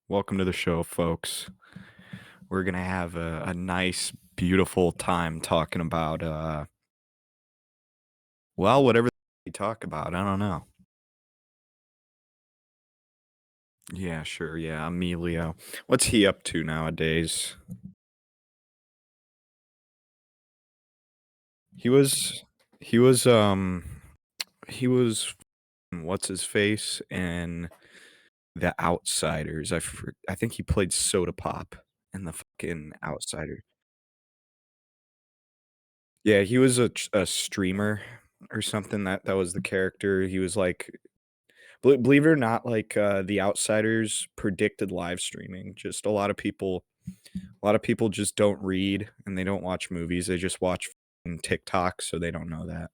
Welcome to the show, folks. We're gonna have a nice, beautiful time talking about whatever we talk about. I don't know. Yeah, sure. Yeah, Emilio. What's he up to nowadays? He was, he was, he was. What's his face and the Outsiders. I think he played Soda Pop in the fucking Outsider. Yeah, he was a streamer or something. That was the character. He was like believe it or not, like, The Outsiders predicted live streaming. Just a lot of people just don't read and they don't watch movies, they just watch f***ing TikTok, so they don't know that.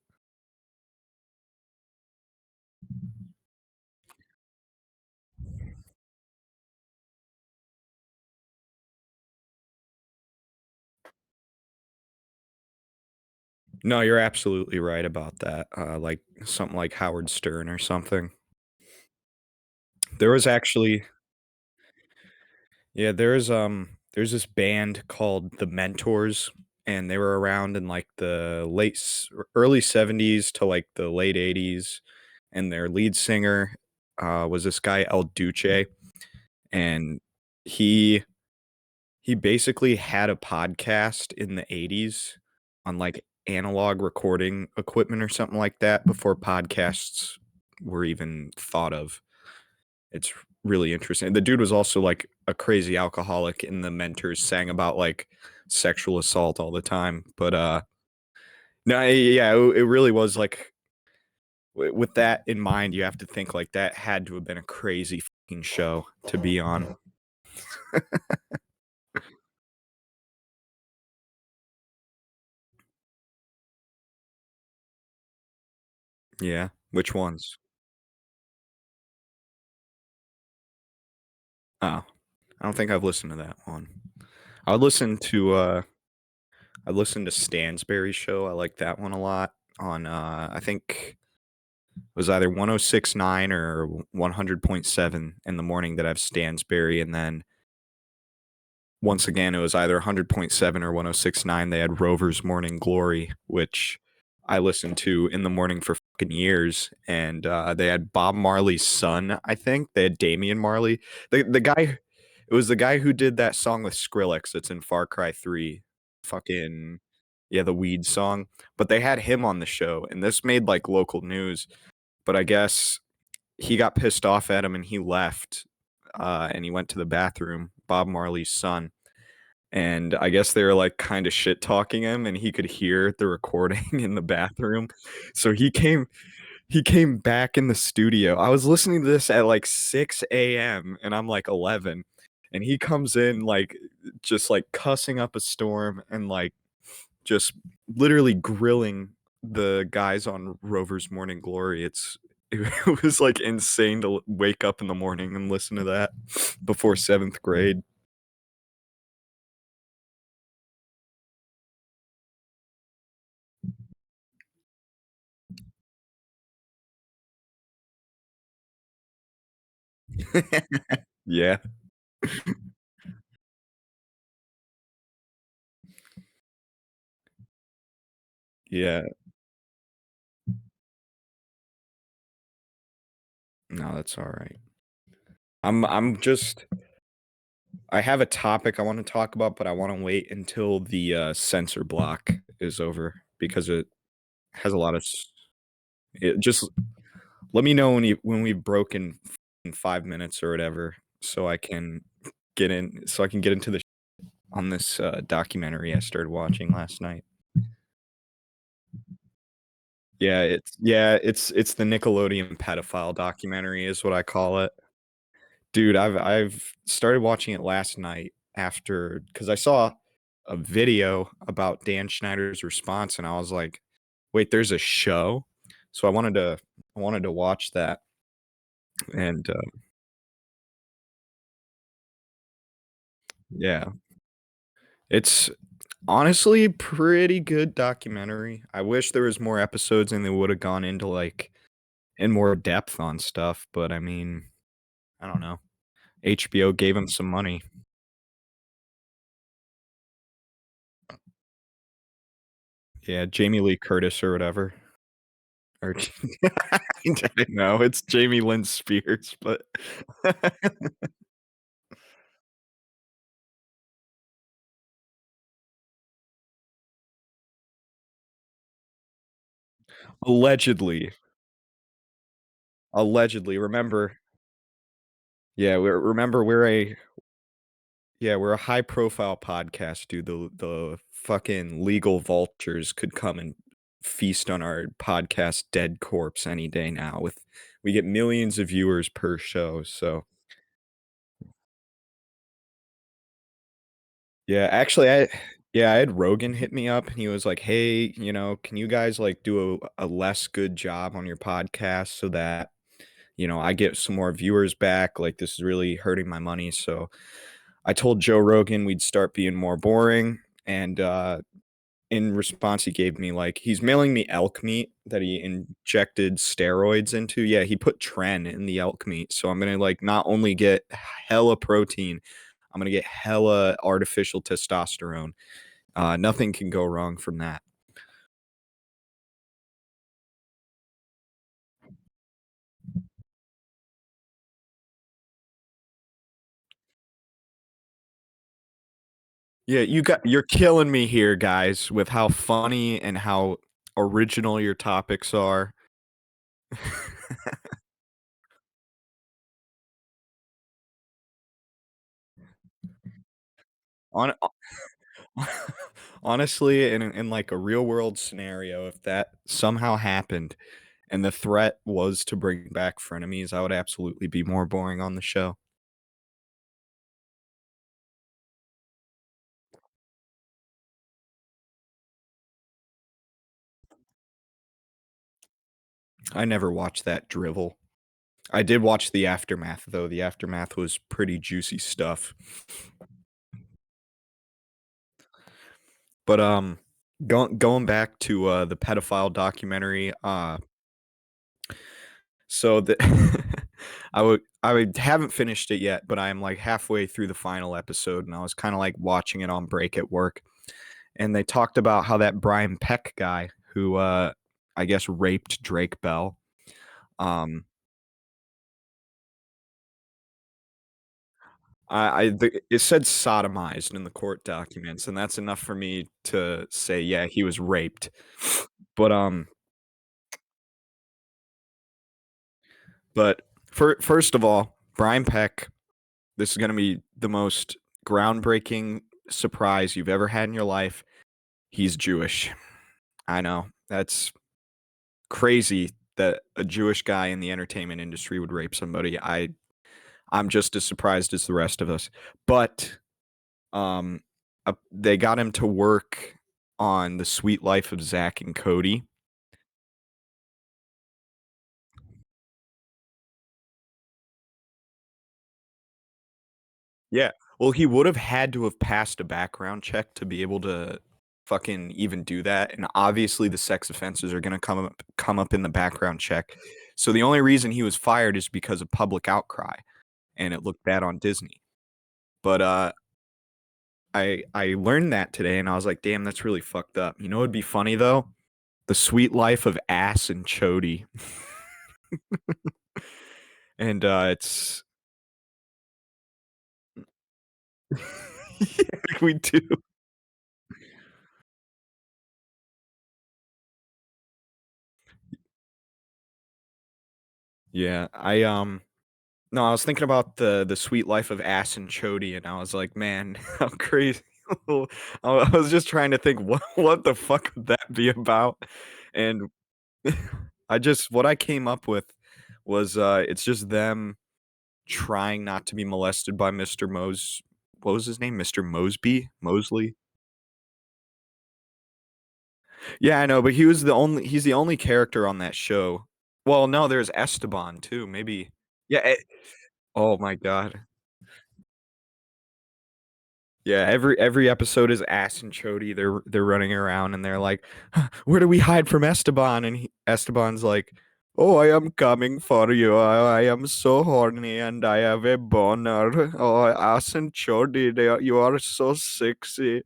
No, you're absolutely right about that, like, something like Howard Stern or something. There was actually Yeah, there's this band called The Mentors, and they were around in, like, the early '70s to, like, the late '80s, and their lead singer, was this guy El Duce, and he he basically had a podcast in the '80s on, like, analog recording equipment or something like that before podcasts were even thought of. It's really interesting. The dude was also, like, a crazy alcoholic, and the Mentors sang about, like, sexual assault all the time, but, no, yeah, it really was, like with that in mind, you have to think, like, that had to have been a crazy fucking show to be on. Yeah. Which ones? Oh, I don't think I've listened to that one. I would listen to, I listened to Stansberry's show, I like that one a lot on, I think it was either 106.9 or 100.7 in the morning that I've Stansberry, and then once again, it was either 100.7 or 106.9. They had Rover's Morning Glory, which I listened to in the morning for fucking years, and, they had Bob Marley's son, I think. They had Damian Marley. The guy it was the guy who did that song with Skrillex that's in Far Cry 3. Fucking yeah, the weed song, but they had him on the show, and this made, like, local news, but I guess he got pissed off at him and he left, and he went to the bathroom, Bob Marley's son, and I guess they were, like, kinda shit talking him, and he could hear the recording in the bathroom, so he came back in the studio. I was listening to this at, like, 6 AM, and I'm, like, 11, and he comes in, like, just, like, cussing up a storm and, like, just literally grilling the guys on Rover's Morning Glory. It was, like, insane to wake up in the morning and listen to that before 7th grade. Yeah, yeah. No, that's alright. I'm just I have a topic I wanna talk about, but I wanna wait until the, censor block is over because it has a lot of s it just let me know when we've broken in 5 minutes or whatever so I can get into the on this, documentary I started watching last night. It's the Nickelodeon pedophile documentary is what I call it. Dude, I've started watching it last night after because I saw a video about Dan Schneider's response, and I was like, "Wait, there's a show?" So I wanted to watch that, and, yeah. It's honestly pretty good documentary. I wish there was more episodes and they would've gone into, like, in more depth on stuff, but I mean, I don't know. HBO gave him some money. Yeah, Jamie Lee Curtis or whatever. Or I didn't know, it's Jamie Lynn Spears, but allegedly, allegedly, remember we're a high profile podcast, dude. The fucking legal vultures could come and feast on our podcast dead corpse any day now with we get millions of viewers per show, so yeah, actually, I had Rogan hit me up and he was like, "Hey, can you guys like do a less good job on your podcast so that, I get some more viewers back? Like this is really hurting my money." So I told Joe Rogan we'd start being more boring and in response he gave me like he's mailing me elk meat that he injected steroids into. Yeah, he put tren in the elk meat. So I'm going to like not only get hella protein, I'm going to get hella artificial testosterone. Nothing can go wrong from that. Yeah, you're killing me here, guys, with how funny and how original your topics are. On honestly, in like a real world scenario, if that somehow happened and the threat was to bring back frenemies, I would absolutely be more boring on the show. I never watched that drivel. I did watch the aftermath though. The aftermath was pretty juicy stuff. But going back to the pedophile documentary, so the haven't finished it yet, but I am like halfway through the final episode, and I was kind of like watching it on break at work, and they talked about how that Brian Peck guy who I guess raped Drake Bell. Um, it said sodomized in the court documents, and that's enough for me to say, yeah, he was raped. But but first of all, Brian Peck, this is gonna be the most groundbreaking surprise you've ever had in your life. He's Jewish. I know that's crazy that a Jewish guy in the entertainment industry would rape somebody. I'm just as surprised as the rest of us. But um, they got him to work on The Sweet Life of Zach and Cody. Yeah. Well, he would have had to have passed a background check to be able to fucking even do that. And obviously the sex offenses are going to come up in the background check. So the only reason he was fired is because of public outcry and it looked bad on Disney. But I learned that today and I was like, "Damn, that's really fucked up." You know what'd be funny though? The Sweet Life of Ass and Chody. And it's yeah, we do. Yeah, no, I was thinking about the Sweet Life of Ass and Chody, and I was like, "Man, how crazy." I was just trying to think what the fuck would that be about? And I just what I came up with was, it's just them trying not to be molested by Mr. What was his name? Mr. Mosby? Mosley? Yeah, I know, but he's the only character on that show. Well, no, there's Esteban too, maybe yeah, oh my god. Yeah, every episode is Ass and Chody. They're running around and they're like, "Huh, where do we hide from Esteban?" And Esteban's like, Oh, I am coming for you. I am so horny and I have a boner. Oh, ass and chody, you are so sexy.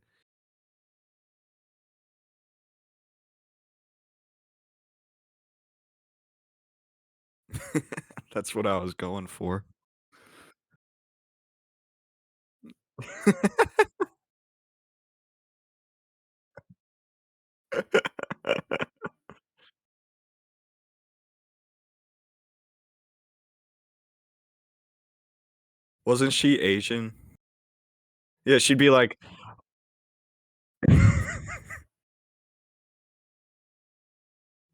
That's what I was going for. Wasn't she Asian? Yeah, she'd be like,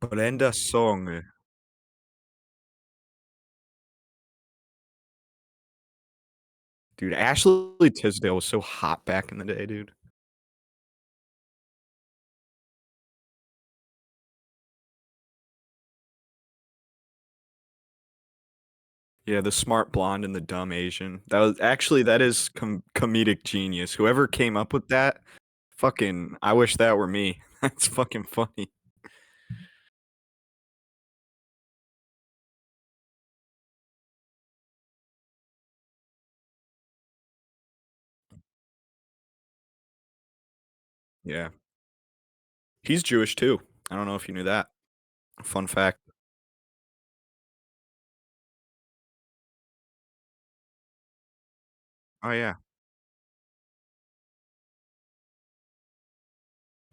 Brenda Song. Dude, Ashley Tisdale was so hot back in the day, dude. Yeah, the smart blonde and the dumb Asian. That is comedic genius. Whoever came up with that, fucking I wish that were me. That's fucking funny. Yeah. He's Jewish too. I don't know if you knew that. Fun fact. Oh, yeah.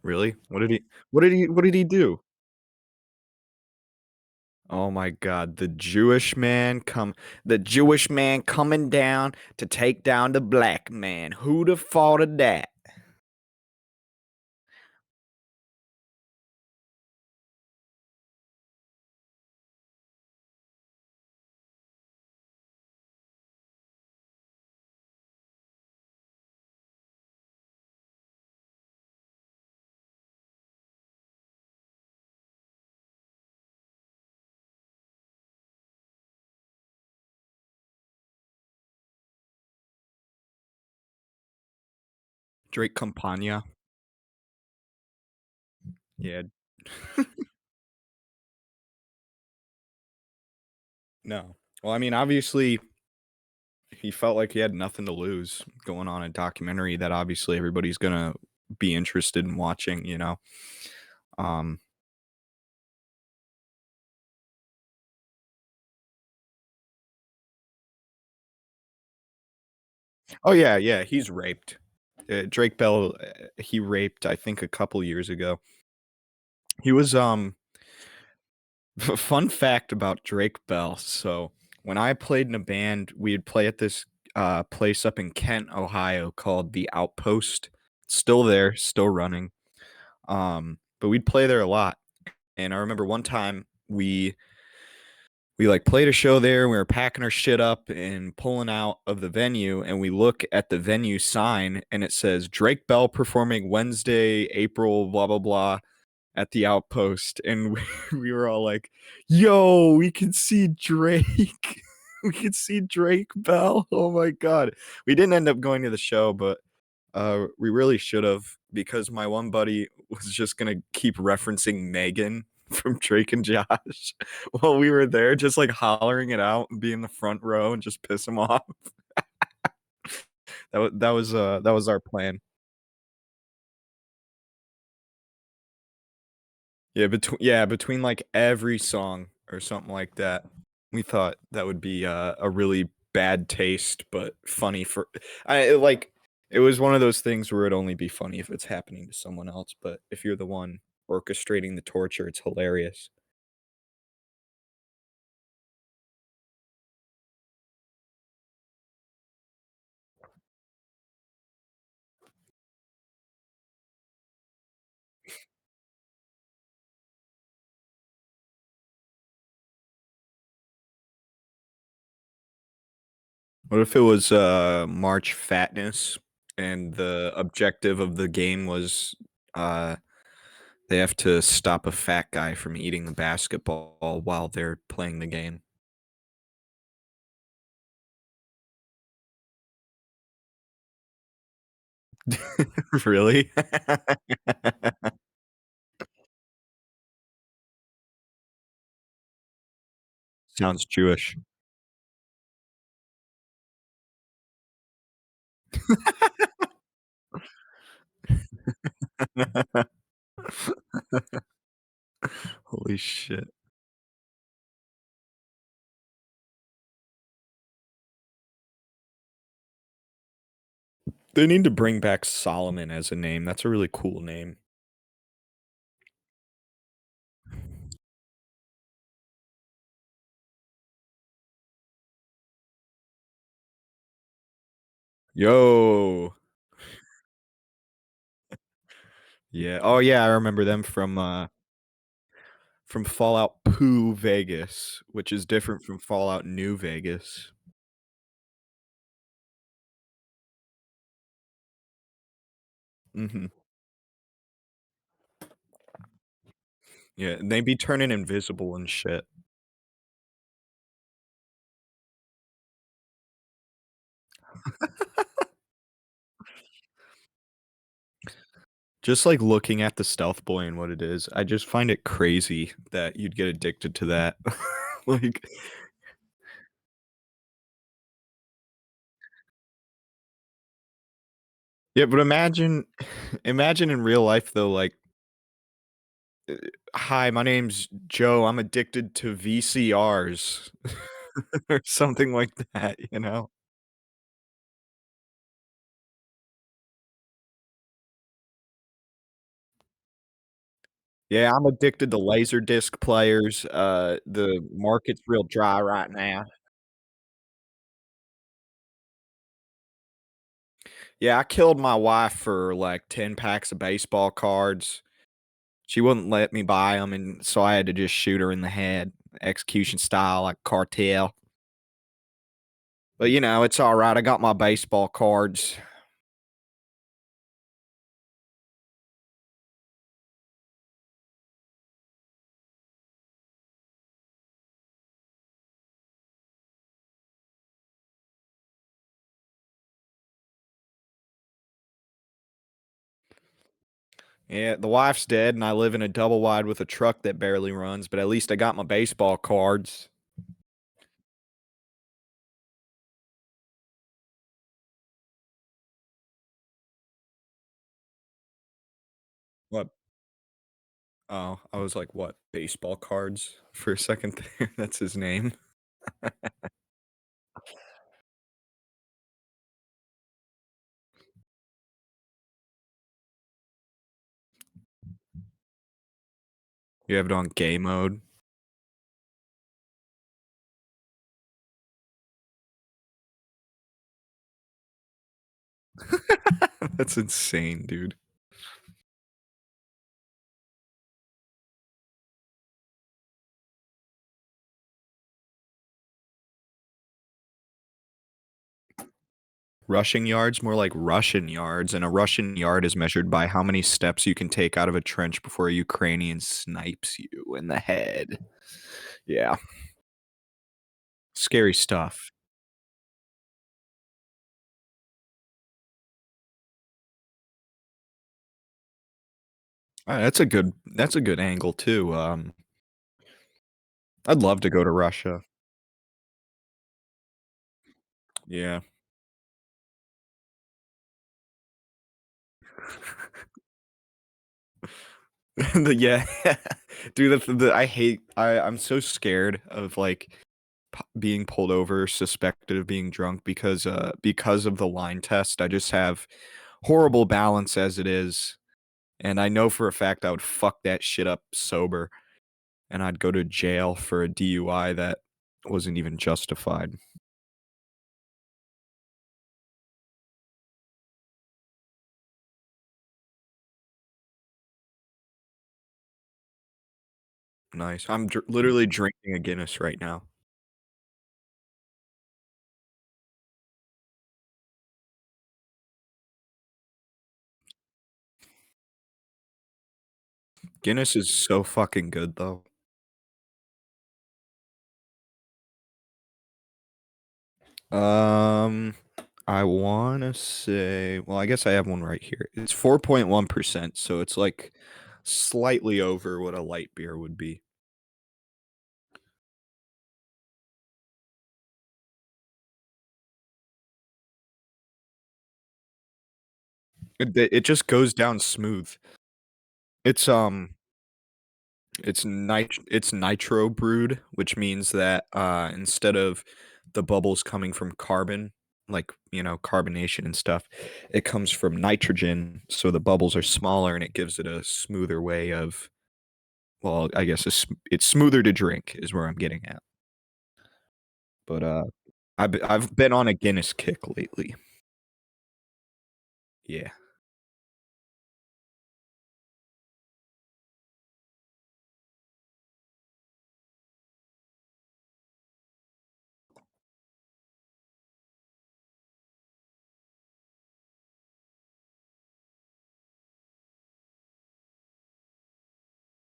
Really? What did he do? Oh my god, the Jewish man coming down to take down the black man. Who'd have thought of that? Drake Campagna? Yeah. No. Well, I mean, obviously, he felt like he had nothing to lose going on a documentary that obviously everybody's gonna be interested in watching, you know? Um Oh, yeah, yeah, he's raped. Drake Bell, he raped, I think, a couple years ago. He was, fun fact about Drake Bell, so, when I played in a band, we'd play at this, place up in Kent, Ohio called The Outpost. Still there, still running, but we'd play there a lot, and I remember one time we like played a show there. We were packing our shit up and pulling out of the venue, and we look at the venue sign, and it says Drake Bell performing Wednesday, April, blah blah blah, at the Outpost, and we were all like, "Yo, we can see Drake." We could see Drake Bell. Oh my god. We didn't end up going to the show, but we really should have because my one buddy was just gonna keep referencing Megan from Drake and Josh while we were there, just like hollering it out and be in the front row and just piss him off. That was our plan. Yeah, between like every song or something like that. We thought that would be a really bad taste, but funny for like it was one of those things where it'd only be funny if it's happening to someone else, but if you're the one orchestrating the torture, it's hilarious. What if it was March Fatness and the objective of the game was uh they have to stop a fat guy from eating the basketball while they're playing the game? Really? Sounds Jewish. Holy shit. They need to bring back Solomon as a name. That's a really cool name. Yo. Yeah. Oh, yeah, I remember them from Fallout Poo Vegas, which is different from Fallout New Vegas. Mhm. Yeah, and they be turning invisible and shit. Just, like, looking at the Stealth Boy and what it is, I just find it crazy that you'd get addicted to that. Like yeah, but imagine in real life, though, like, "Hi, my name's Joe, I'm addicted to VCRs," or something like that, you know? Yeah, I'm addicted to Laserdisc players, the market's real dry right now. Yeah, I killed my wife for, like, 10 packs of baseball cards. She wouldn't let me buy them, and so I had to just shoot her in the head, execution style, like cartel. But, you know, it's alright, I got my baseball cards. Yeah, the wife's dead, and I live in a double wide with a truck that barely runs, but at least I got my baseball cards. What? Oh, I was like, "What? Baseball cards?" For a second there, that's his name. You have it on gay mode? That's insane, dude. Rushing yards, more like Russian yards, and a Russian yard is measured by how many steps you can take out of a trench before a Ukrainian snipes you in the head. Yeah, scary stuff. That's a good angle too, I'd love to go to Russia. Yeah. Yeah. Dude, the I hate I'm so scared of, like, being pulled over, suspected of being drunk because of the line test. I just have horrible balance as it is, and I know for a fact I would fuck that shit up sober, and I'd go to jail for a DUI that wasn't even justified. Nice. I'm literally drinking a Guinness right now. Guinness is so fucking good, though. Um, I wanna say well, I guess I have one right here. It's 4.1%, so it's, like, slightly over what a light beer would be. It just goes down smooth. It's, it's nitro brewed, which means that, instead of the bubbles coming from carbon, like, carbonation and stuff, it comes from nitrogen, so the bubbles are smaller and it gives it a smoother way of well, I guess it's smoother to drink is where I'm getting at. But, I've been on a Guinness kick lately. Yeah.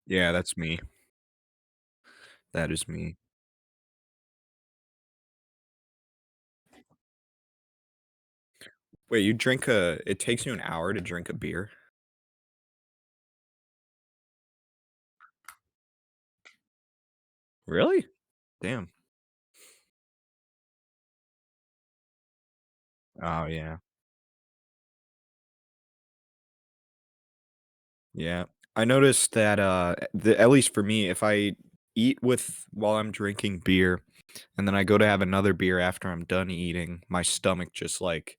Yeah, that's me. That is me. Wait, you drink a it takes you an hour to drink a beer? Really? Damn. Oh, yeah. Yeah. I noticed that, at least for me, if I eat with while I'm drinking beer, and then I go to have another beer after I'm done eating, my stomach just, like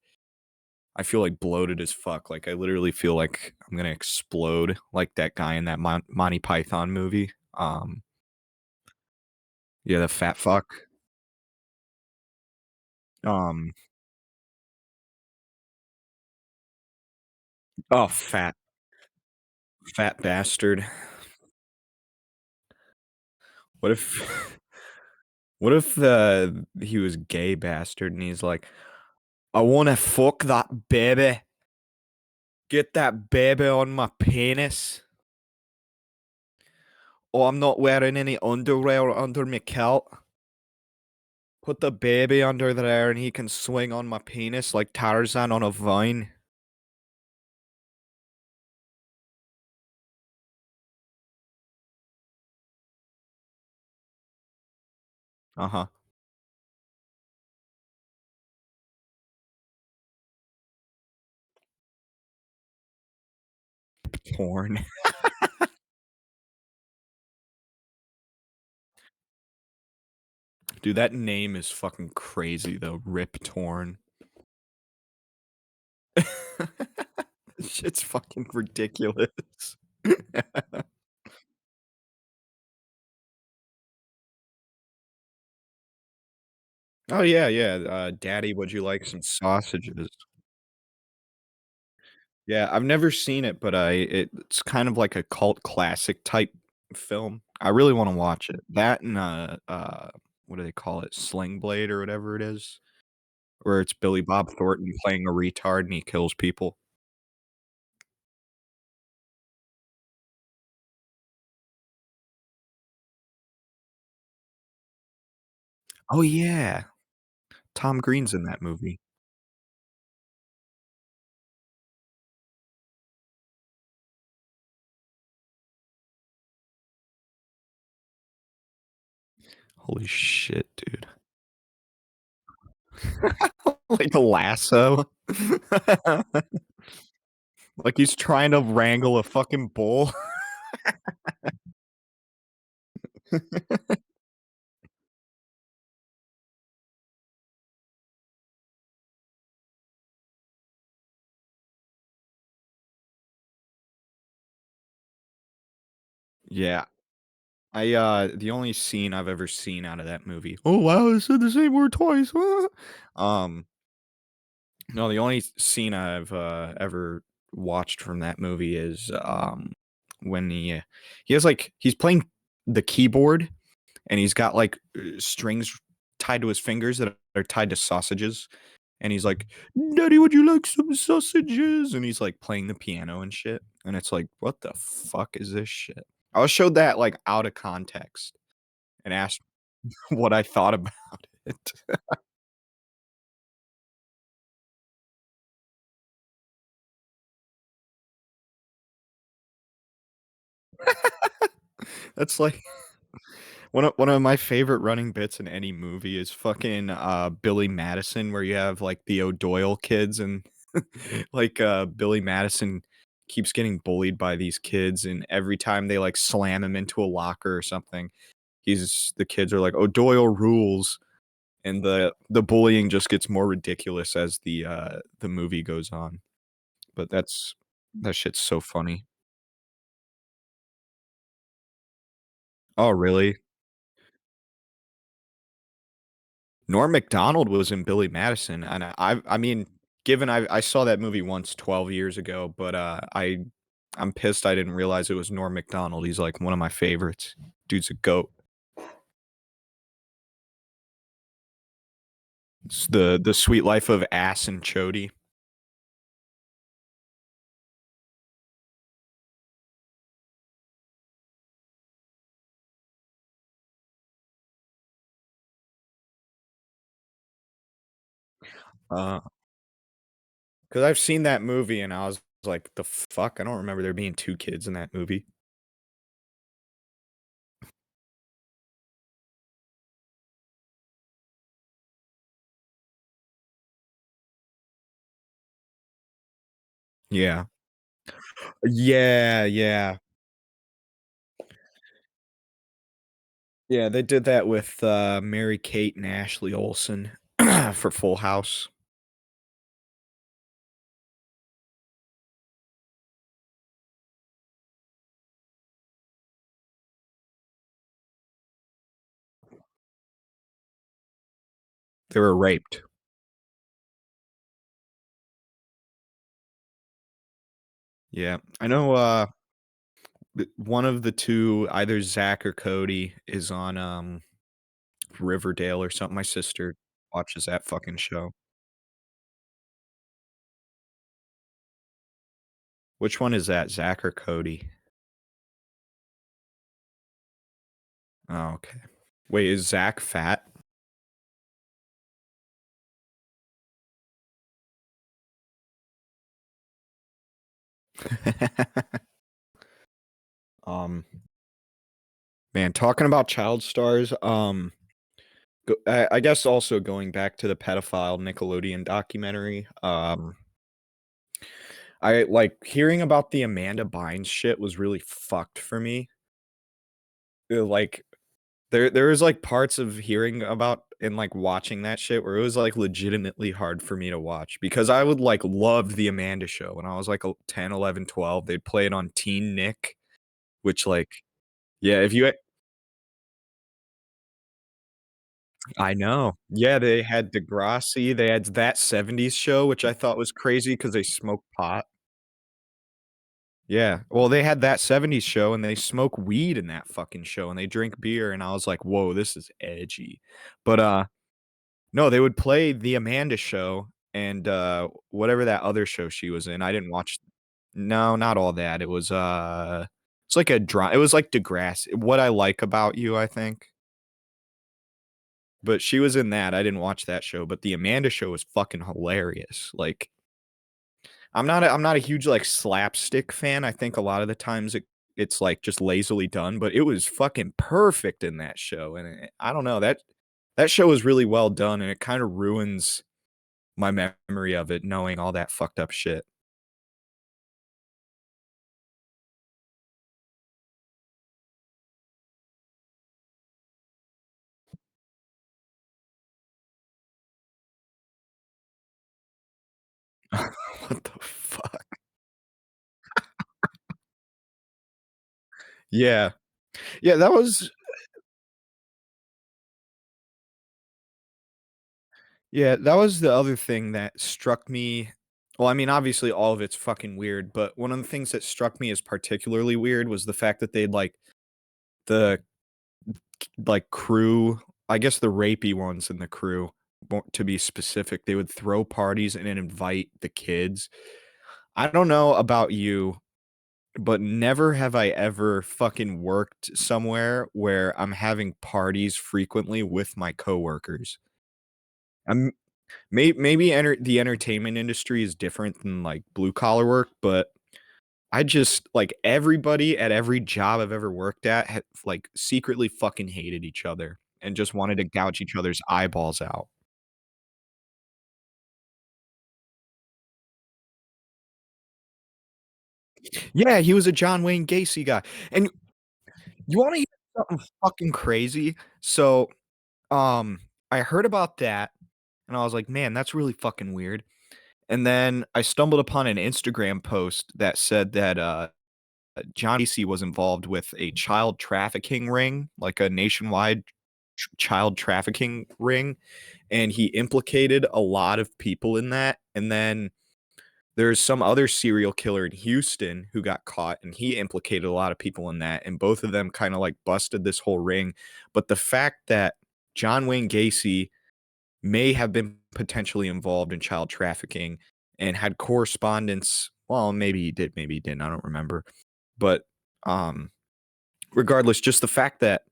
I feel, like, bloated as fuck, like, I literally feel like I'm gonna explode like that guy in that Monty Python movie. Yeah, the fat fuck. Um oh, fat bastard. What if what if, he was gay bastard and he's like, "I wanna fuck that baby. Get that baby on my penis. Oh, I'm not wearing any underwear under my kilt. Put the baby under there and he can swing on my penis like Tarzan on a vine." Uh-huh. Porn. Dude, that name is fucking crazy though, Rip Torn. Shit's fucking ridiculous. Oh, yeah, yeah, "Daddy, would you like some sausages?" Yeah, I've never seen it, but it's kind of like a cult classic type film. I really wanna watch it. That and, what do they call it? Sling Blade or whatever it is, where it's Billy Bob Thornton playing a retard and he kills people. Oh, yeah. Tom Green's in that movie. Holy shit, dude. Like a lasso. Like he's trying to wrangle a fucking bull. Yeah. The only scene I've ever seen out of that movie oh, wow, I said the same word twice, um, no, the only scene I've, ever watched from that movie is, when he has, like he's playing the keyboard, and he's got, like, strings tied to his fingers that are tied to sausages, and he's like, "Daddy, would you like some sausages?" And he's, like, playing the piano and shit, and it's like, "What the fuck is this shit?" I was showed that, like, out of context and asked what I thought about it. That's like one of my favorite running bits in any movie is fucking, Billy Madison, where you have, like, the O'Doyle kids and Like, Billy Madison keeps getting bullied by these kids, and every time they, like, slam him into a locker or something, the kids are like, "Oh, Doyle rules," and the bullying just gets more ridiculous as the movie goes on. But that shit's so funny. Oh, really? Norm Macdonald was in Billy Madison, and I mean, given I saw that movie once 12 years ago, but, I'm pissed I didn't realize it was Norm Macdonald. He's, like, one of my favorites. Dude's a goat. It's the Sweet Life of Ass and Chody. Uh, 'Cause I've seen that movie and I was like, "The fuck? I don't remember there being 2 kids in that movie." Yeah. Yeah, yeah. Yeah, they did that with, Mary-Kate and Ashley Olsen for Full House. They were raped. Yeah. I know, one of the 2, either Zach or Cody, is on, Riverdale or something. My sister watches that fucking show. Which one is that, Zach or Cody? Oh, okay. Wait, is Zach fat? Um, man, talking about child stars, I guess also going back to the pedophile Nickelodeon documentary, I like, hearing about the Amanda Bynes shit was really fucked for me. Like, there was, like, parts of hearing about and, like, watching that shit where it was, like, legitimately hard for me to watch because I would, like, love The Amanda Show when I was, like, 10, 11, 12. They'd play it on Teen Nick, which, like yeah, if you I know. Yeah, they had Degrassi, they had That '70s Show, which I thought was crazy because they smoked pot. Yeah, well, they had That '70s Show, and they smoke weed in that fucking show, and they drink beer, and I was like, "Whoa, this is edgy." But, no, they would play The Amanda Show and, whatever that other show she was in, I didn't watch no, not all that, it's like it was like Degrassi What I Like About You, I think, but she was in that, I didn't watch that show, but The Amanda Show was fucking hilarious, like, I'm not a huge, like, slapstick fan, I think a lot of the times it's, like, just lazily done, but it was fucking perfect in that show, and I don't know, that show was really well done, and it kinda ruins my memory of it knowing all that fucked up shit. What the fuck? Yeah. Yeah, that was the other thing that struck me well, I mean, obviously, all of it's fucking weird, but one of the things that struck me as particularly weird was the fact that they'd, like the, crew I guess the rapey ones in the crew, more to be specific, they would throw parties and then invite the kids. I don't know about you, but never have I ever fucking worked somewhere where I'm having parties frequently with my coworkers. I'm maybe the entertainment industry is different than, like, blue collar work, but I just like, everybody at every job I've ever worked at had, like, secretly fucking hated each other and just wanted to gouge each other's eyeballs out. Yeah, he was a John Wayne Gacy guy, and you wanna hear something fucking crazy? So, um, I heard about that, and I was like, "Man, that's really fucking weird." And then I stumbled upon an Instagram post that said that, John Gacy was involved with a child trafficking ring, like a nationwide child trafficking ring, and he implicated a lot of people in that, and then there's some other serial killer in Houston who got caught, and he implicated a lot of people in that, and both of them kinda, like, busted this whole ring, but the fact that John Wayne Gacy may have been potentially involved in child trafficking and had correspondence well, maybe he did, maybe he didn't, I don't remember, but, um, regardless, just the fact that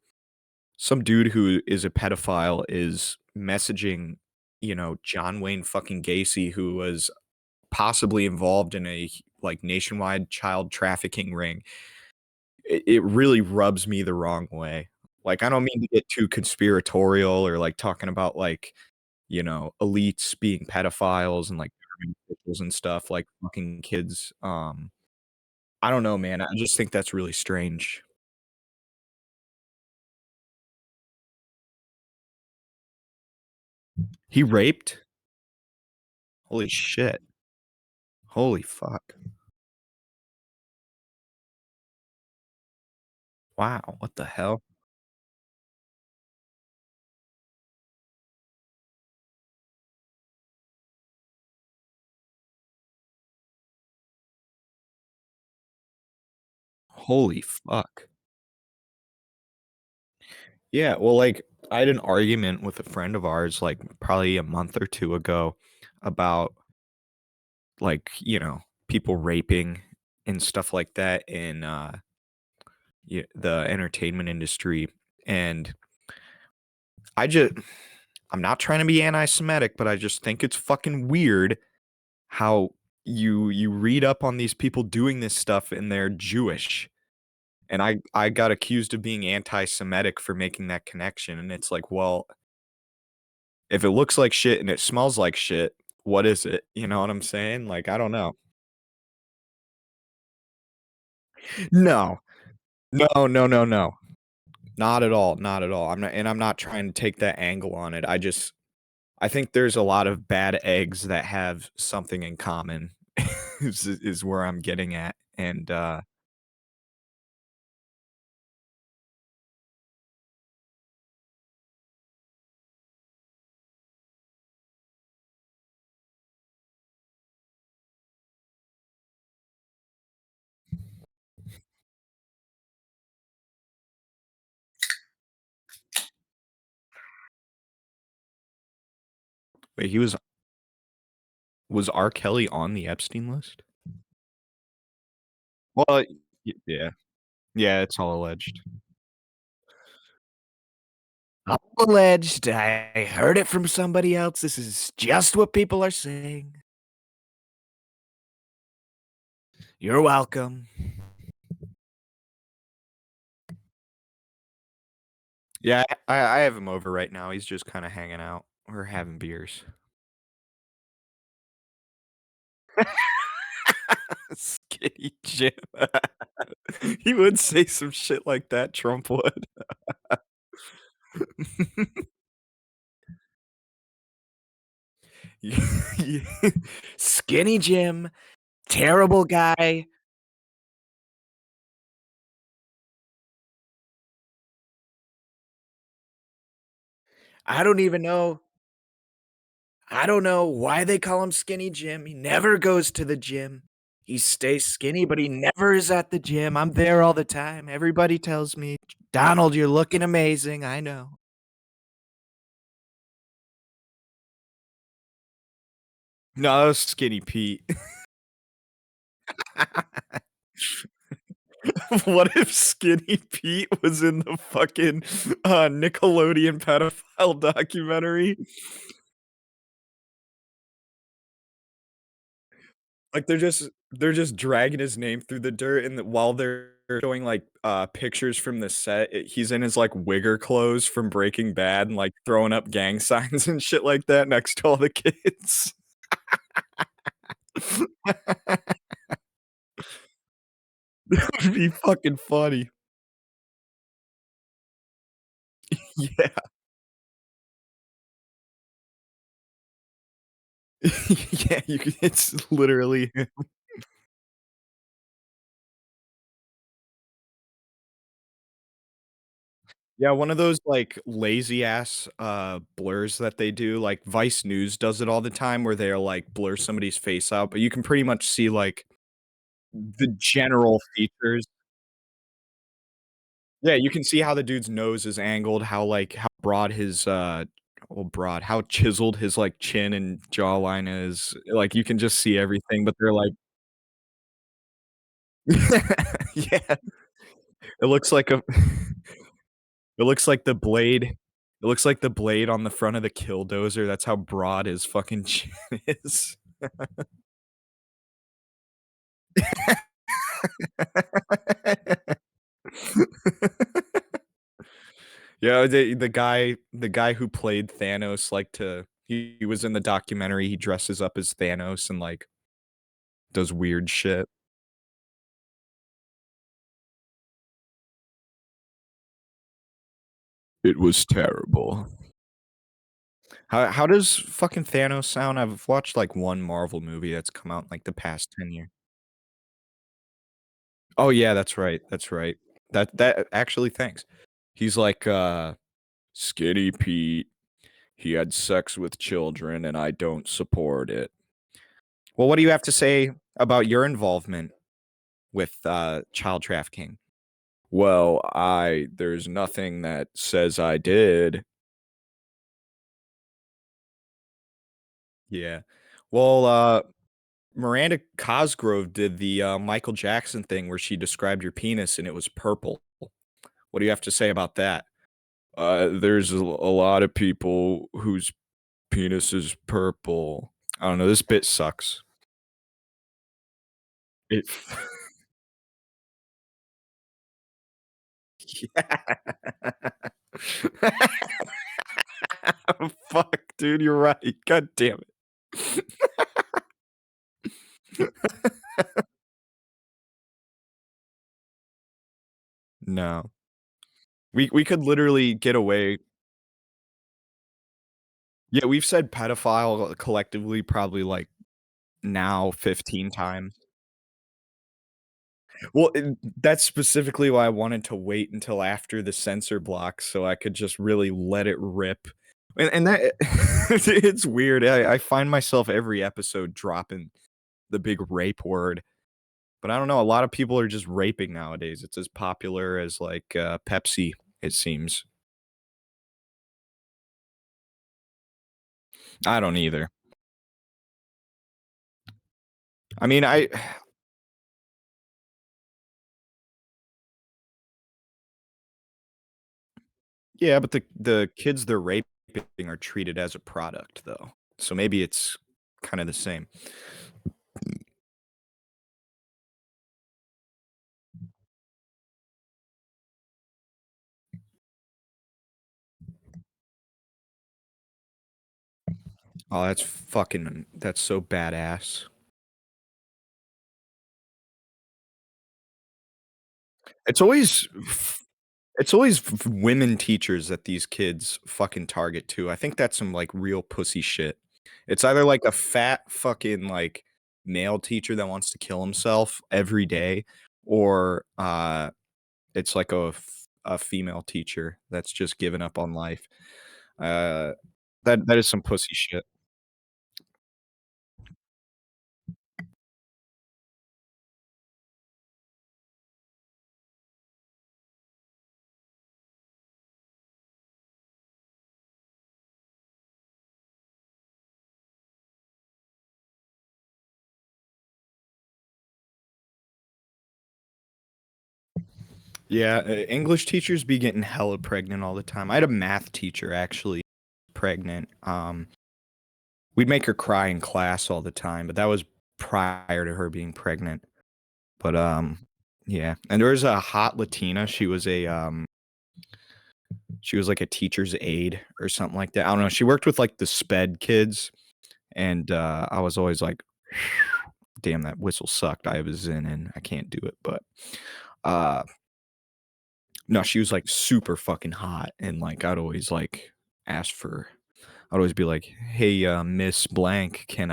some dude who is a pedophile is messaging, John Wayne fucking Gacy, who was possibly involved in a, like, nationwide child trafficking ring, it really rubs me the wrong way. Like, I don't mean to get too conspiratorial or, like, talking about, like, elites being pedophiles and, like, government officials and stuff, like, fucking kids, I don't know, man, I just think that's really strange. He raped? Holy shit. Holy fuck. Wow, what the hell? Holy fuck. Yeah, well, like, I had an argument with a friend of ours, like, probably a month or 2 ago about, like, people raping and stuff like that in, the entertainment industry, and I just I'm not trying to be anti-Semitic, but I just think it's fucking weird how you read up on these people doing this stuff and they're Jewish. And I got accused of being anti-Semitic for making that connection, and it's like, well, if it looks like shit and it smells like shit, what is it? You know what I'm saying? Like, I don't know. No. No, no, no, no. Not at all, not at all. I'm not trying to take that angle on it. I think there's a lot of bad eggs that have something in common is where I'm getting at, and, wait, he was R. Kelly on the Epstein list? Well, yeah. Yeah, it's all alleged. All alleged. I heard it from somebody else. This is just what people are saying. You're welcome. Yeah, I have him over right now. He's just kinda hanging out. We're having beers. Skinny Jim. He would say some shit like that, Trump would. Yeah. Skinny Jim, terrible guy. I don't even know I don't know why they call him Skinny Jim. He never goes to the gym. He stays skinny, but he never is at the gym. I'm there all the time. Everybody tells me, "Donald, you're looking amazing." I know. No, that was Skinny Pete. What if Skinny Pete was in the fucking, Nickelodeon pedophile documentary? Like, they're just dragging his name through the dirt, and while they're showing, like, pictures from the set, he's in his, like, Wigger clothes from Breaking Bad and, like, throwing up gang signs and shit like that next to all the kids. That'd be fucking funny. Yeah. Yeah, you c it's literally yeah, one of those, like, lazy ass, blurs that they do, like, Vice News does it all the time where they'll, like, blur somebody's face out, but you can pretty much see, like, the general features. Yeah, you can see how the dude's nose is angled, how, like, how broad his, well, broad, how chiseled his, like, chin and jawline is, like, you can just see everything, but they're like yeah, it looks like a it looks like the blade it looks like the blade on the front of the killdozer, that's how broad his fucking chin is. Yeah, the guy who played Thanos liked to he was in the documentary, he dresses up as Thanos and, like, does weird shit. It was terrible. How does fucking Thanos sound? I've watched, like, one Marvel movie that's come out in, like, the past 10 years. Oh, yeah, that's right, that's right. That actually, thanks. He's like, "Skinny Pete, he had sex with children, and I don't support it." Well, what do you have to say about your involvement with, child trafficking? Well, I there's nothing that says I did. Yeah. Well, Miranda Cosgrove did the, Michael Jackson thing where she described your penis and it was purple. What do you have to say about that? There's a lot of people whose penis is purple. I don't know, this bit sucks. It Yeah. Fuck, dude, you're right. God damn it. No. We could literally get away yeah, we've said pedophile collectively probably, like, now 15 times. Well, that's specifically why I wanted to wait until after the censor block so I could just really let it rip. And that it's weird. I find myself every episode dropping the big rape word, but I don't know, a lot of people are just raping nowadays. It's as popular as, like, Pepsi, it seems. I don't either. I mean, I yeah, but the kids they're raping are treated as a product, though. So maybe it's kinda the same. Oh, that's so badass. It's always it's always women teachers that these kids fucking target too. I think that's some, like, real pussy shit. It's either, like, a fat fucking, like, male teacher that wants to kill himself every day, or, it's like a female teacher that's just given up on life. Uh, that is some pussy shit. Yeah, English teachers be getting hella pregnant all the time. I had a math teacher actually pregnant. We'd make her cry in class all the time, but that was prior to her being pregnant. But yeah. And there was a hot Latina. She was like a teacher's aide or something like that. I don't know. She worked with like the sped kids, and I was always like, damn, that whistle sucked. I was in and I can't do it, but, uh, no, she was, like, super fucking hot, and, like, I'd always, like, ask for I'd always be like, "Hey, Miss Blank, can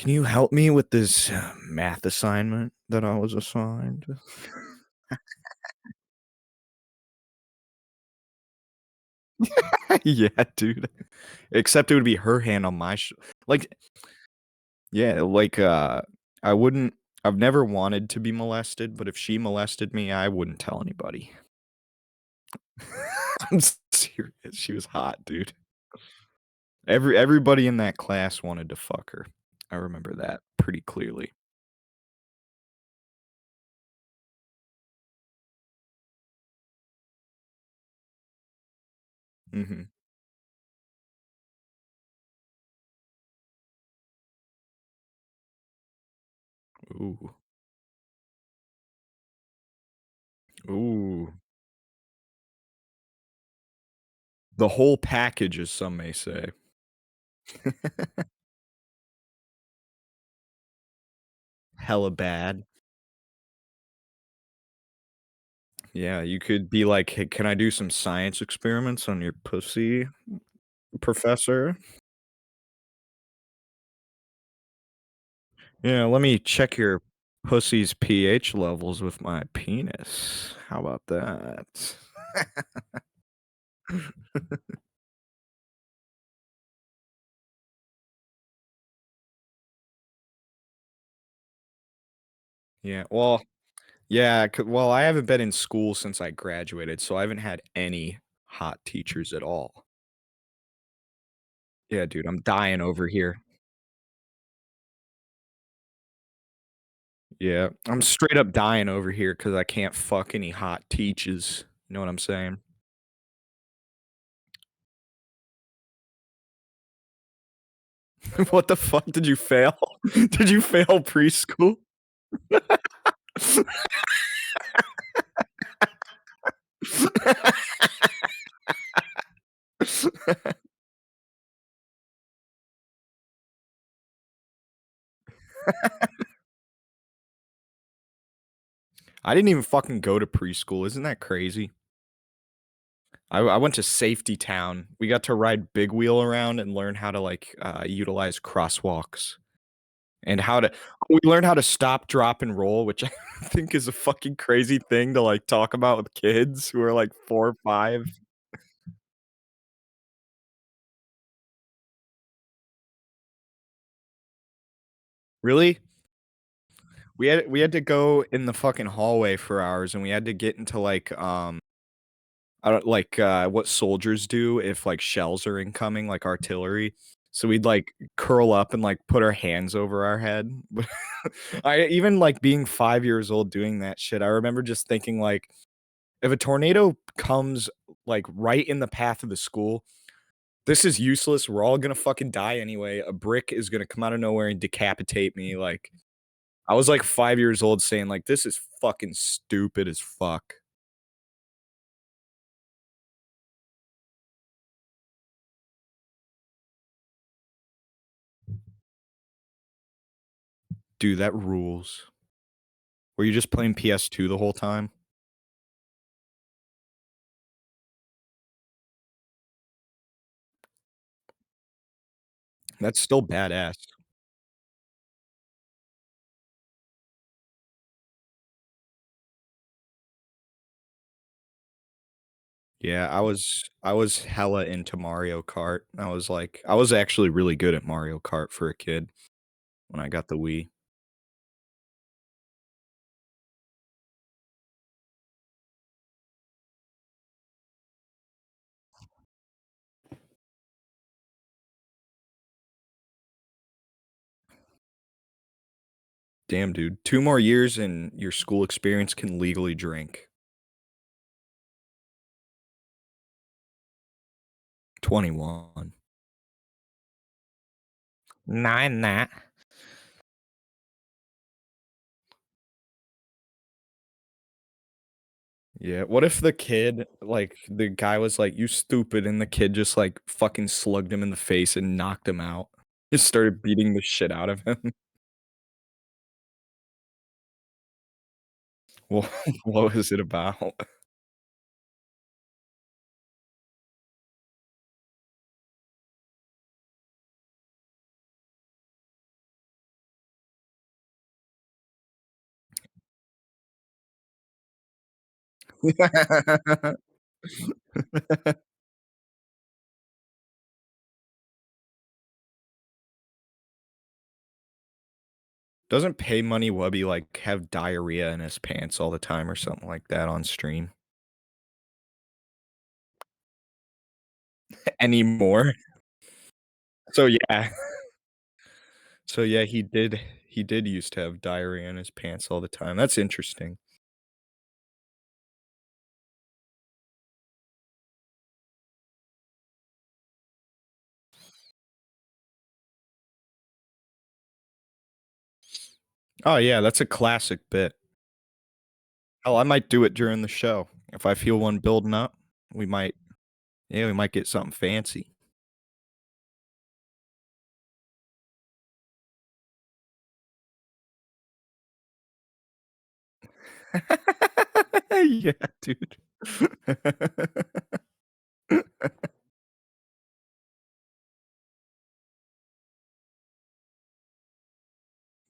you help me with this math assignment that I was assigned?" Yeah, dude. Except it would be her hand on my like, yeah, like, I wouldn't I've never wanted to be molested, but if she molested me, I wouldn't tell anybody. I'm serious, she was hot, dude. Everybody in that class wanted to fuck her. I remember that pretty clearly. Mhm. Ooh. Ooh. The whole package, as some may say. Hella bad. Yeah, you could be like, "Hey, can I do some science experiments on your pussy, professor?" Yeah, let me check your pussy's pH levels with my penis. How about that? Yeah, well, yeah, well, I haven't been in school since I graduated, so I haven't had any hot teachers at all. Yeah, dude, I'm dying over here. Yeah, I'm straight up dying over here because I can't fuck any hot teachers. You know what I'm saying? What the fuck? Did you fail? Did you fail preschool? I didn't even fucking go to preschool. Isn't that crazy? I went to Safety Town. We got to ride big wheel around and learn how to, like, utilize crosswalks and how to we learned how to stop, drop, and roll, which I think is a fucking crazy thing to, like, talk about with kids who are, like, 4 or 5. Really? We had to go in the fucking hallway for hours, and we had to get into, like, I don't like, what soldiers do if, like, shells are incoming, like artillery. So we'd, like, curl up and, like, put our hands over our head. I even, like, being 5 years old doing that shit, I remember just thinking, like, if a tornado comes, like, right in the path of the school, this is useless, we're all gonna fucking die anyway, a brick is gonna come out of nowhere and decapitate me, like, I was, like, 5 years old saying, like, "This is fucking stupid as fuck." Dude, that rules. Were you just playing PS2 the whole time? That's still badass. Yeah, I was hella into Mario Kart. I was actually really good at Mario Kart for a kid when I got the Wii. Damn, dude. 2 more years and your school experience can legally drink. 21. Nah. Yeah, what if the kid like, the guy was like, "You stupid," and the kid just, like, fucking slugged him in the face and knocked him out? Just started beating the shit out of him. Wha what was it about? Doesn't Pay Money Wubby, like, have diarrhea in his pants all the time or something like that on stream? Anymore? So, yeah. So, yeah, he did used to have diarrhea in his pants all the time. That's interesting. Oh, yeah, that's a classic bit. Oh, I might do it during the show. If I feel one building up, we might yeah, we might get something fancy. Yeah, dude.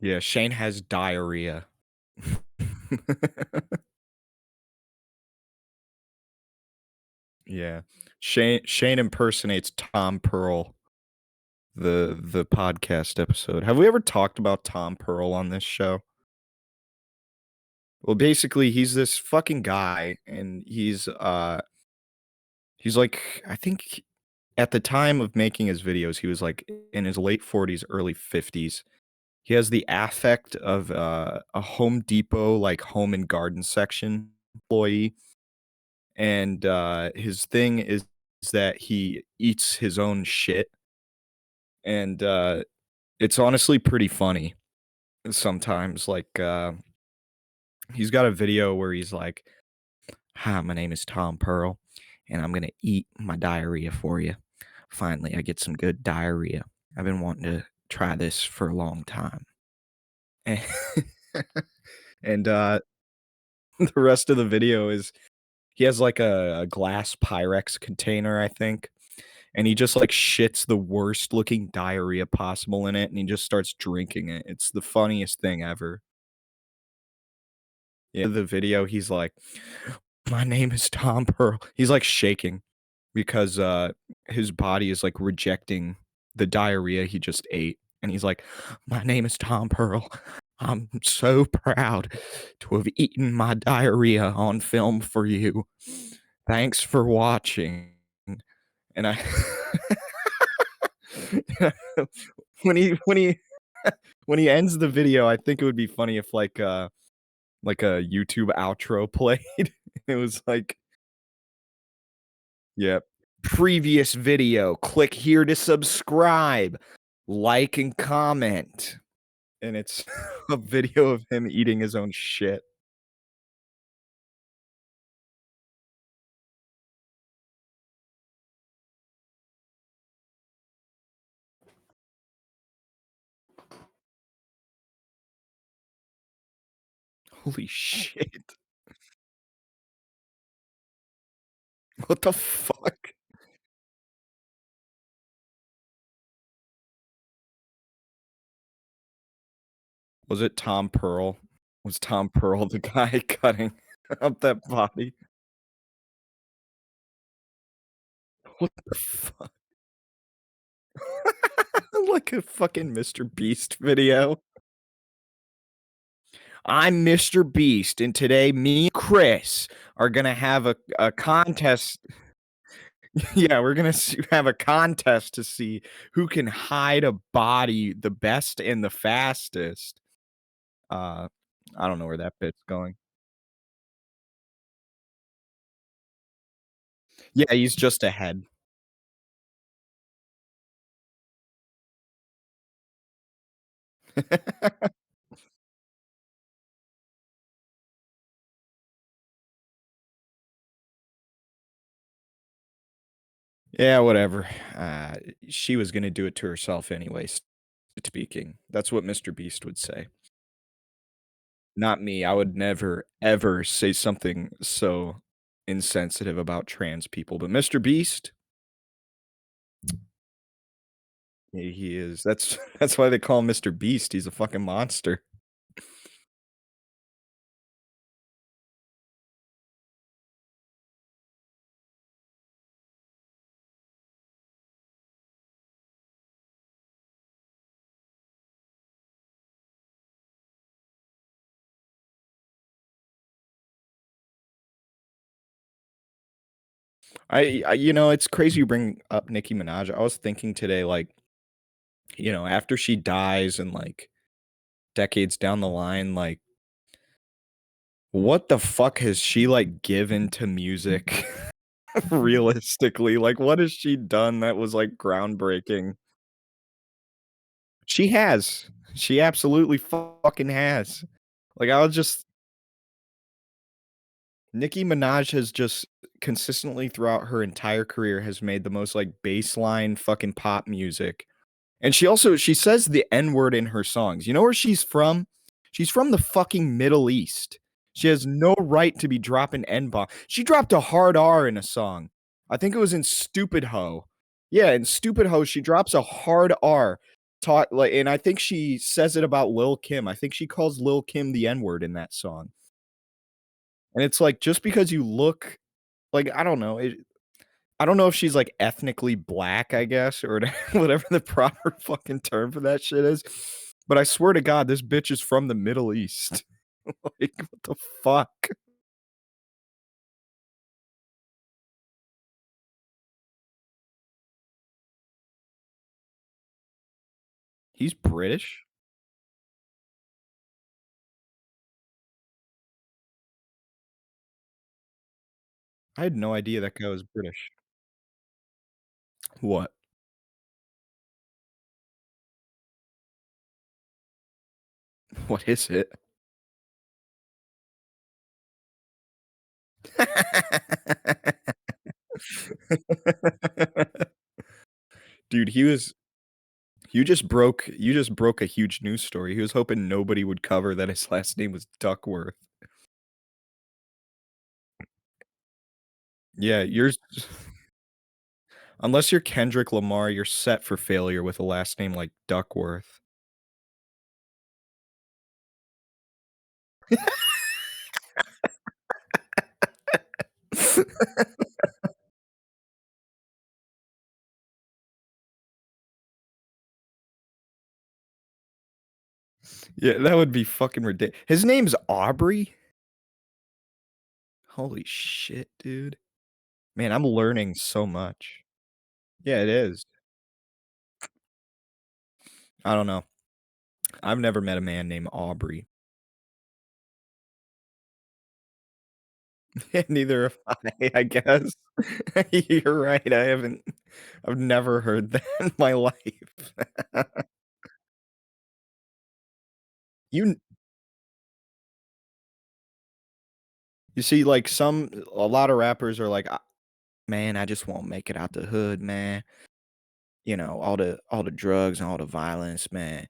Yeah, Shane has diarrhea. Yeah. Shane impersonates Tom Pearl, the podcast episode. Have we ever talked about Tom Pearl on this show? Well, basically, he's this fucking guy, and he's like, I think at the time of making his videos, he was like in his late 40s, early 50s. He has the affect of a Home Depot, like home and garden section employee, and his thing is that he eats his own shit, and it's honestly pretty funny sometimes. Like he's got a video where he's like, "Hi, my name is Tom Pearl, and I'm gonna eat my diarrhea for you. Finally, I get some good diarrhea. I've been wanting to try this for a long time." And, and the rest of the video is he has like a glass Pyrex container, I think, and he just like shits the worst looking diarrhea possible in it, and he just starts drinking it. It's the funniest thing ever. Yeah, the video, he's like, "My name is Tom Pearl." He's like shaking because his body is like rejecting the diarrhea he just ate. And he's like, "My name is Tom Pearl. I'm so proud to have eaten my diarrhea on film for you. Thanks for watching." And I when he when he ends the video, I think it would be funny if like a YouTube outro played. It was like, yep. Previous video, click here to subscribe, like and comment. And it's a video of him eating his own shit. Holy shit. What the fuck? Was it Tom Pearl? Was Tom Pearl the guy cutting up that body? What the fuck? Like a fucking Mr. Beast video. I'm Mr. Beast, and today me and Chris are gonna have a contest. Yeah, we're gonna have a contest to see who can hide a body the best and the fastest. Uh, I don't know where that bit's going. Yeah, he's just ahead. Yeah, whatever. She was gonna do it to herself anyways. speaking. That's what Mr. Beast would say. Not me. I would never, ever say something so insensitive about trans people, but Mr. Beast, he is. That's that's why they call him Mr. Beast. He's a fucking monster. It's crazy you bring up Nicki Minaj. I was thinking today, like, after she dies and like decades down the line, like, what the fuck has she like given to music realistically? Like, what has she done that was like groundbreaking? She has. She absolutely fucking has. Like, I was just Nicki Minaj has just consistently throughout her entire career has made the most like baseline fucking pop music. And she says the N-word in her songs. You know where she's from? She's from the fucking Middle East. She has no right to be dropping N-bomb. She dropped a hard R in a song. I think it was in Stupid Ho. Yeah, in Stupid Ho, she drops a hard R. Talk like, and I think she says it about Lil Kim. I think she calls Lil Kim the N-word in that song. And it's like just because you look like I don't know if she's, like, ethnically black, I guess, or whatever the proper fucking term for that shit is, but I swear to God, this bitch is from the Middle East. Like, what the fuck? He's British? I had no idea that guy was British. What? What is it? Dude, you just broke a huge news story. He was hoping nobody would cover that his last name was Duckworth. Yeah, yours unless you're Kendrick Lamar, you're set for failure with a last name like Duckworth. Yeah, that would be fucking ridiculous. His name's Aubrey? Holy shit, dude. Man, I'm learning so much. Yeah, it is. I don't know. I've never met a man named Aubrey. Neither have I guess. You're right, I've never heard that in my life. You you see, like, a lot of rappers are like, Man, I just won't make it out the hood, man." All the drugs and all the violence, man.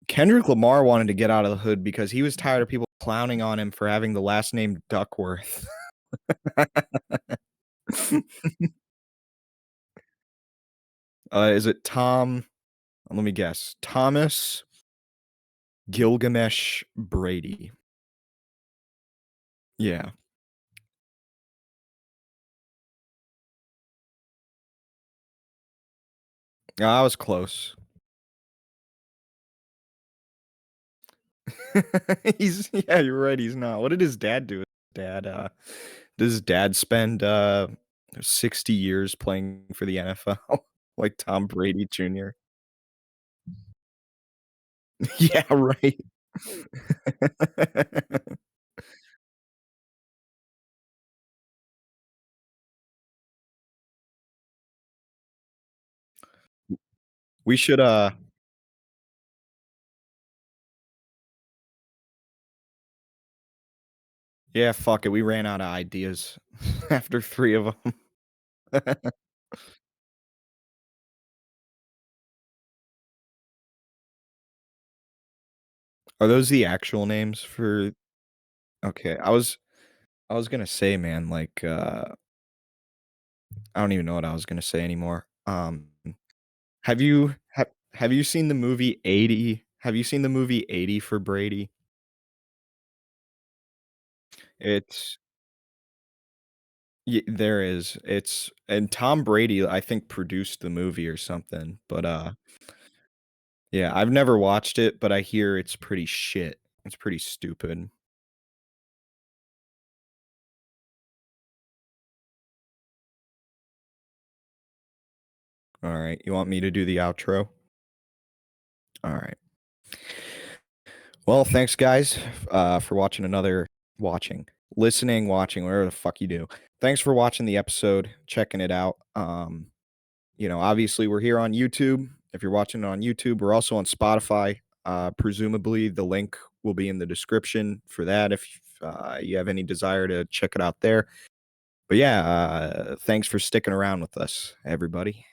Kendrick Lamar wanted to get out of the hood because he was tired of people clowning on him for having the last name Duckworth. Is it Tom let me guess, Thomas Gilgamesh Brady. Yeah. I was close. Yeah, you're right, he's not. What did his dad do? Does his dad spend, 60 years playing for the NFL like Tom Brady Jr.? Yeah, right. We should, yeah, fuck it, we ran out of ideas after 3 of them. Are those the actual names for okay, I was gonna say, man, like, I don't even know what I was gonna say anymore. Have you seen the movie 80? Have you seen the movie 80 for Brady? It's there is. It's and Tom Brady, I think, produced the movie or something, but, yeah, I've never watched it, but I hear it's pretty shit. It's pretty stupid. Alright, you want me to do the outro? Alright. Well, thanks, guys, for watching watching, listening, watching, whatever the fuck you do. Thanks for watching the episode, checking it out. Obviously, we're here on YouTube. If you're watching it on YouTube, we're also on Spotify. Presumably, the link will be in the description for that if you have any desire to check it out there. But yeah, thanks for sticking around with us, everybody.